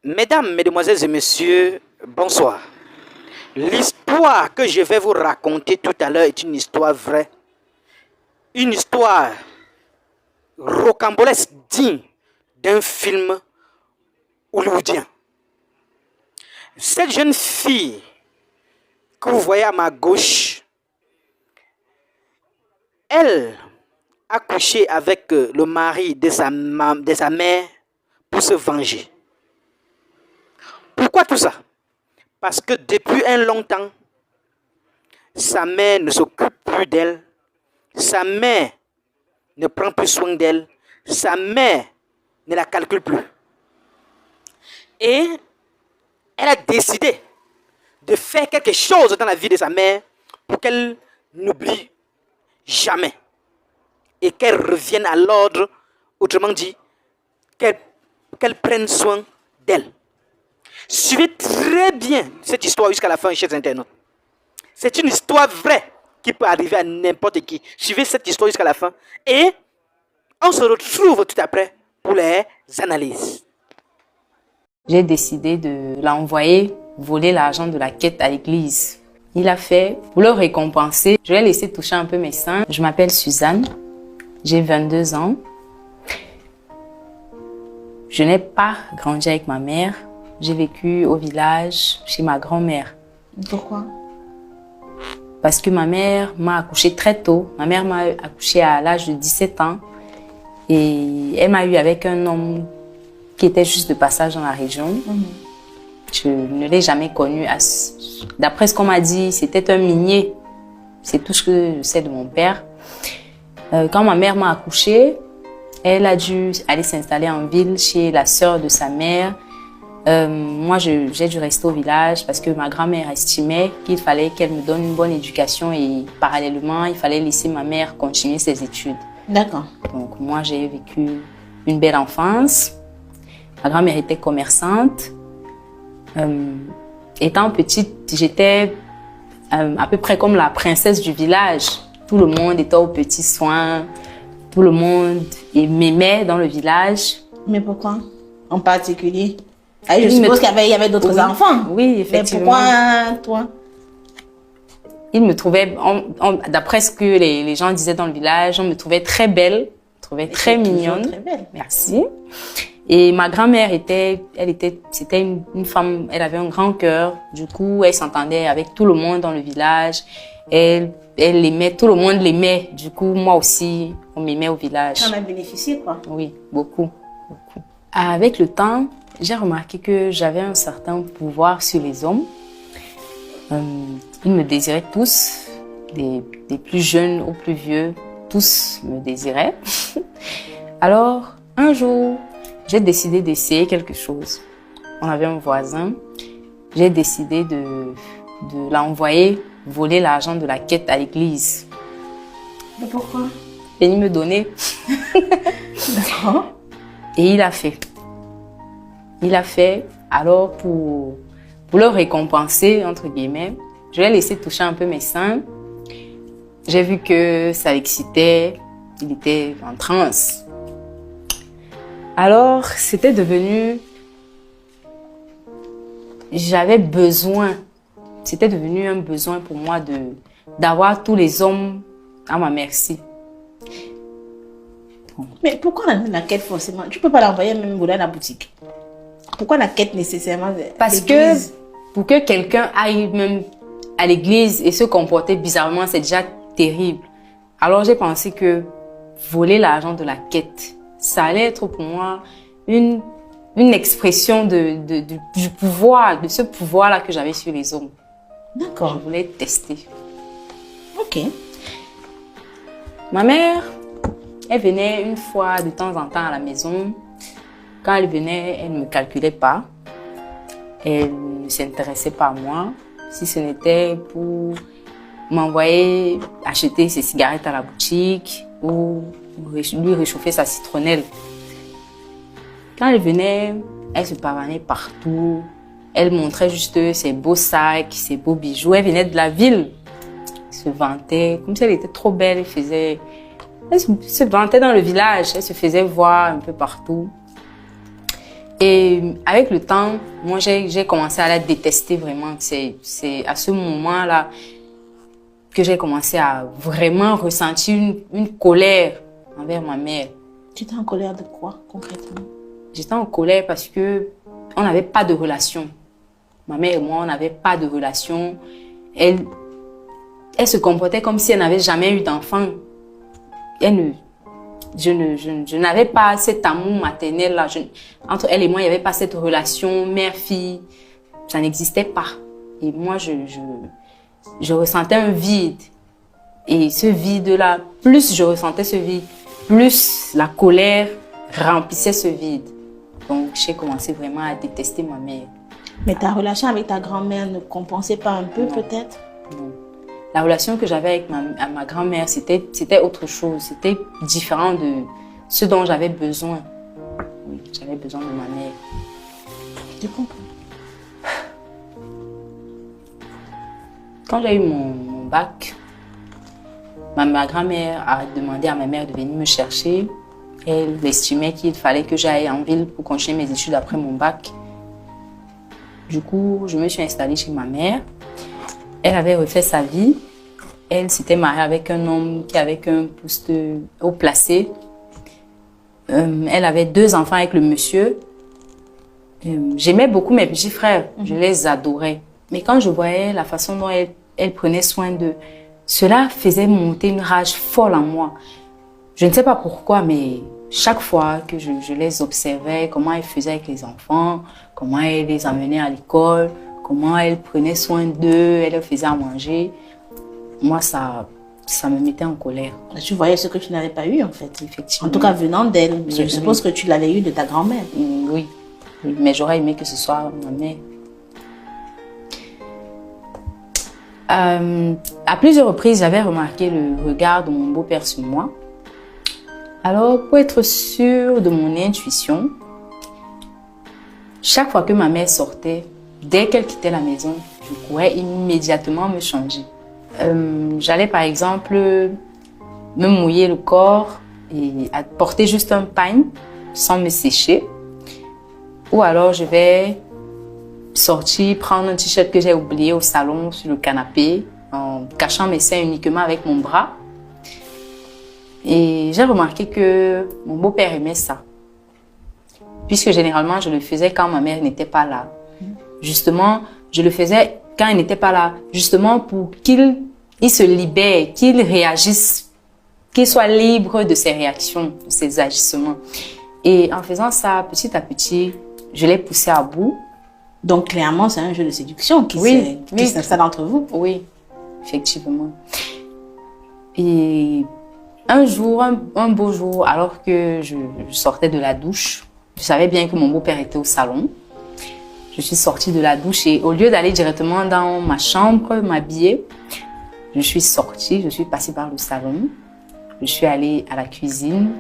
Mesdames, Mesdemoiselles et Messieurs, bonsoir. L'histoire que je vais vous raconter tout à l'heure est une histoire vraie. Une histoire rocambolesque digne d'un film hollywoodien. Cette jeune fille que vous voyez à ma gauche, elle a couché avec le mari de sa mère pour se venger. Pourquoi tout ça? Parce que depuis un long temps, sa mère ne s'occupe plus d'elle, sa mère ne prend plus soin d'elle, sa mère ne la calcule plus. Et elle a décidé de faire quelque chose dans la vie de sa mère pour qu'elle n'oublie jamais et qu'elle revienne à l'ordre, autrement dit, qu'elle prenne soin d'elle. Suivez très bien cette histoire jusqu'à la fin, chers internautes. C'est une histoire vraie qui peut arriver à n'importe qui. Suivez cette histoire jusqu'à la fin et on se retrouve tout après pour les analyses. J'ai décidé de l'envoyer voler l'argent de la quête à l'église. Il a fait, pour le récompenser, je l'ai laissé toucher un peu mes seins. Je m'appelle Suzanne, j'ai 22 ans. Je n'ai pas grandi avec ma mère. J'ai vécu au village chez ma grand-mère. Pourquoi? Parce que ma mère m'a accouché très tôt. Ma mère m'a accouché à l'âge de 17 ans. Et elle m'a eu avec un homme qui était juste de passage dans la région. Je ne l'ai jamais connu. D'après ce qu'on m'a dit, c'était un minier. C'est tout ce que je sais de mon père. Quand ma mère m'a accouché, elle a dû aller s'installer en ville chez la sœur de sa mère. Moi, j'ai dû rester au village parce que ma grand-mère estimait qu'il fallait qu'elle me donne une bonne éducation et parallèlement, il fallait laisser ma mère continuer ses études. D'accord. Donc, moi, j'ai vécu une belle enfance. Ma grand-mère était commerçante. Étant petite, j'étais à peu près comme la princesse du village. Tout le monde était aux petits soins. Tout le monde m'aimait dans le village. Mais pourquoi? En particulier? Ah, je suppose qu'il y avait d'autres enfants. Oui, effectivement. Mais pourquoi toi? Il me trouvait, d'après ce que les gens disaient dans le village, on me trouvait très belle, très mignonne. Très belle. Merci. Et ma grand-mère c'était une femme, elle avait un grand cœur. Du coup, elle s'entendait avec tout le monde dans le village. Elle aimait, tout le monde l'aimait. Du coup, moi aussi, on m'aimait au village. Tu en as bénéficié, quoi? Oui, beaucoup. Avec le temps, j'ai remarqué que j'avais un certain pouvoir sur les hommes. Ils me désiraient tous, des plus jeunes aux plus vieux, tous me désiraient. Alors, un jour, j'ai décidé d'essayer quelque chose. On avait un voisin, j'ai décidé de l'envoyer voler l'argent de la quête à l'église. Mais pourquoi? Venir me donner. D'accord. Et il a fait. Alors pour le récompenser, entre guillemets, je l'ai laissé toucher un peu mes seins. J'ai vu que ça l'excitait, il était en transe. Alors, c'était devenu... C'était devenu un besoin pour moi d'avoir tous les hommes à ma merci. Mais pourquoi la quête forcément? Tu peux pas l'envoyer même voler à la boutique. Pourquoi la quête nécessairement? Parce que pour que quelqu'un aille même à l'église et se comporter bizarrement, c'est déjà terrible. Alors j'ai pensé que voler l'argent de la quête, ça allait être pour moi une expression du pouvoir, de ce pouvoir-là que j'avais sur les hommes. D'accord. Je voulais tester. Ok. Ma mère, elle venait une fois de temps en temps à la maison. Quand elle venait, elle ne me calculait pas. Elle ne s'intéressait pas à moi. Si ce n'était pour m'envoyer acheter ses cigarettes à la boutique ou lui réchauffer sa citronnelle. Quand elle venait, elle se pavanait partout. Elle montrait juste ses beaux sacs, ses beaux bijoux. Elle venait de la ville. Elle se vantait, comme si elle était trop belle. Elle se vantait dans le village. Elle se faisait voir un peu partout. Et avec le temps, moi, j'ai commencé à la détester vraiment. C'est à ce moment-là que j'ai commencé à vraiment ressentir une colère envers ma mère. Tu étais en colère de quoi, concrètement? J'étais en colère parce que on n'avait pas de relation. Ma mère et moi, on n'avait pas de relation. Elle se comportait comme si elle n'avait jamais eu d'enfant. Je n'avais pas cet amour maternel-là. Entre elle et moi, il n'y avait pas cette relation mère-fille. Ça n'existait pas. Et moi, je ressentais un vide. Et ce vide-là, plus je ressentais ce vide, plus la colère remplissait ce vide. Donc, j'ai commencé vraiment à détester ma mère. Mais ta relation avec ta grand-mère ne compensait pas un peu, peut-être? Non. La relation que j'avais avec ma grand-mère, c'était autre chose. C'était différent de ce dont j'avais besoin. Oui, j'avais besoin de ma mère. Je comprends. Quand j'ai eu mon bac, ma grand-mère a demandé à ma mère de venir me chercher. Elle estimait qu'il fallait que j'aille en ville pour continuer mes études après mon bac. Du coup, je me suis installée chez ma mère. Elle avait refait sa vie. Elle s'était mariée avec un homme qui avait un poste haut placé. Elle avait 2 enfants avec le monsieur. J'aimais beaucoup mes petits frères. Je les adorais. Mais quand je voyais la façon dont elle prenait soin d'eux, cela faisait monter une rage folle en moi. Je ne sais pas pourquoi, mais chaque fois que je les observais, comment elle faisait avec les enfants, comment elle les amenait à l'école, comment elle prenait soin d'eux, elle leur faisait à manger, moi, ça me mettait en colère. Tu voyais ce que tu n'avais pas eu, en fait. Effectivement. En tout cas, venant d'elle. Je suppose que tu l'avais eu de ta grand-mère. Oui, mais j'aurais aimé que ce soit ma mère. À plusieurs reprises, j'avais remarqué le regard de mon beau-père sur moi. Alors, pour être sûre de mon intuition, chaque fois que ma mère sortait, dès qu'elle quittait la maison, je courais immédiatement me changer. J'allais par exemple me mouiller le corps et porter juste un pagne sans me sécher. Ou alors je vais sortir, prendre un t-shirt que j'ai oublié au salon sur le canapé en cachant mes seins uniquement avec mon bras. Et j'ai remarqué que mon beau-père aimait ça. Puisque généralement, je le faisais quand ma mère n'était pas là. Justement, je le faisais quand elle n'était pas là. Justement pour qu'il se libère, qu'il réagisse, qu'il soit libre de ses réactions, de ses agissements. Et en faisant ça, petit à petit, je l'ai poussé à bout. Donc, clairement, c'est un jeu de séduction qui s'installe entre vous. Oui, effectivement. Et un jour, un beau jour, alors que je sortais de la douche, je savais bien que mon beau-père était au salon. Je suis sortie de la douche et au lieu d'aller directement dans ma chambre, m'habiller, je suis sortie, je suis passée par le salon. Je suis allée à la cuisine.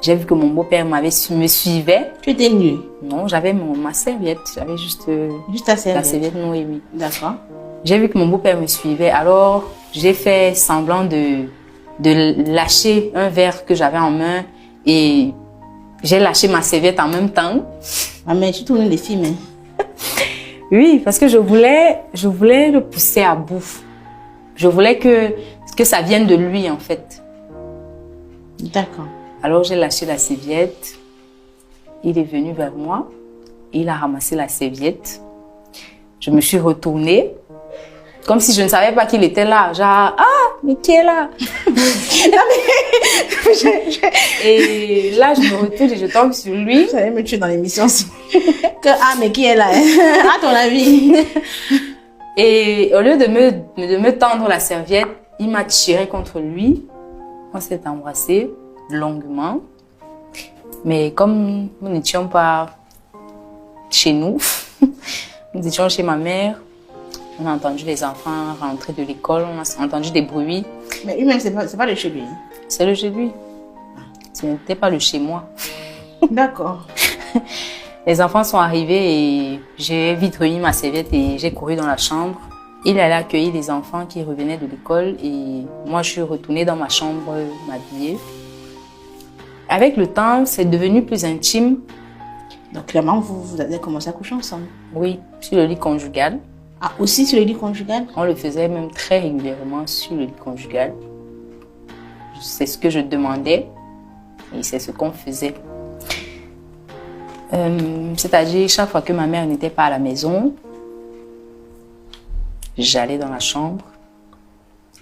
J'ai vu que mon beau-père me suivait. Tu étais nue? Non, j'avais ma serviette. J'avais juste ta serviette. La serviette, oui. D'accord. J'ai vu que mon beau-père me suivait. Alors, j'ai fait semblant de lâcher un verre que j'avais en main et j'ai lâché ma serviette en même temps. Ah, mais tu tournes les films, hein? Oui, parce que je voulais le pousser à bout. Je voulais que ça vienne de lui, en fait. D'accord. Alors, j'ai lâché la serviette. Il est venu vers moi. Il a ramassé la serviette. Je me suis retournée. Comme si je ne savais pas qu'il était là. Genre, ah, mais qui est là? Et là, je me retourne et je tombe sur lui. Vous allez me tuer dans l'émission. Ah, mais qui est là? À ton avis? Et au lieu de me tendre la serviette, il m'a tiré contre lui. On s'est embrassé longuement. Mais comme nous n'étions pas chez nous, nous étions chez ma mère, on a entendu les enfants rentrer de l'école, on a entendu des bruits. Mais lui-même, c'est pas le chez lui. C'est le chez lui. Ce n'était pas le chez moi. D'accord. Les enfants sont arrivés et j'ai vite remis ma serviette et j'ai couru dans la chambre. Il allait accueillir les enfants qui revenaient de l'école et moi, je suis retournée dans ma chambre m'habiller. Avec le temps, c'est devenu plus intime. Donc clairement, vous avez commencé à coucher ensemble. Oui, sur le lit conjugal. Ah, aussi sur le lit conjugal? On le faisait même très régulièrement sur le lit conjugal. C'est ce que je demandais et c'est ce qu'on faisait. C'est-à-dire, chaque fois que ma mère n'était pas à la maison, j'allais dans la chambre.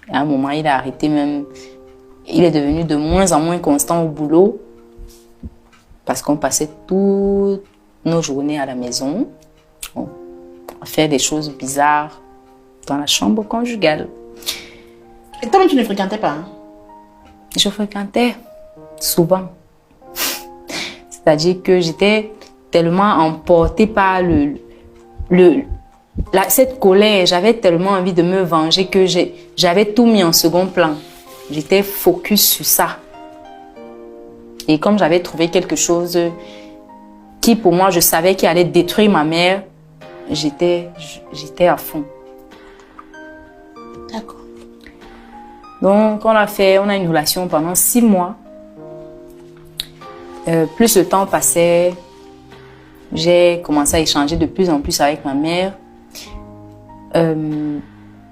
À un moment, il a arrêté même. Il est devenu de moins en moins constant au boulot parce qu'on passait toutes nos journées à la maison à faire des choses bizarres dans la chambre conjugale. Et toi, tu ne fréquentais pas, hein? Je fréquentais souvent. C'est-à-dire que j'étais tellement emportée par cette colère. J'avais tellement envie de me venger que j'avais tout mis en second plan. J'étais focus sur ça. Et comme j'avais trouvé quelque chose qui, pour moi, je savais qu'il allait détruire ma mère, j'étais à fond. D'accord. Donc, on a une relation pendant 6 mois. Plus le temps passait, j'ai commencé à échanger de plus en plus avec ma mère.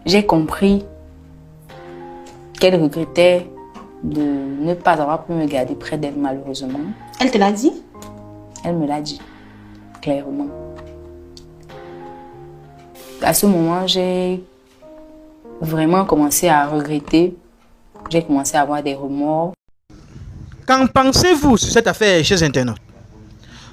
J'ai compris qu'elle regrettait de ne pas avoir pu me garder près d'elle, malheureusement. Elle te l'a dit? Elle me l'a dit, clairement. À ce moment, j'ai vraiment commencé à regretter. J'ai commencé à avoir des remords. Qu'en pensez-vous sur cette affaire, chers internautes?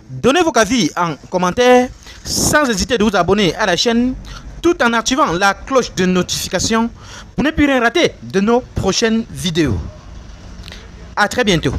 Donnez vos avis en commentaire sans hésiter de vous abonner à la chaîne tout en activant la cloche de notification pour ne plus rien rater de nos prochaines vidéos. À très bientôt.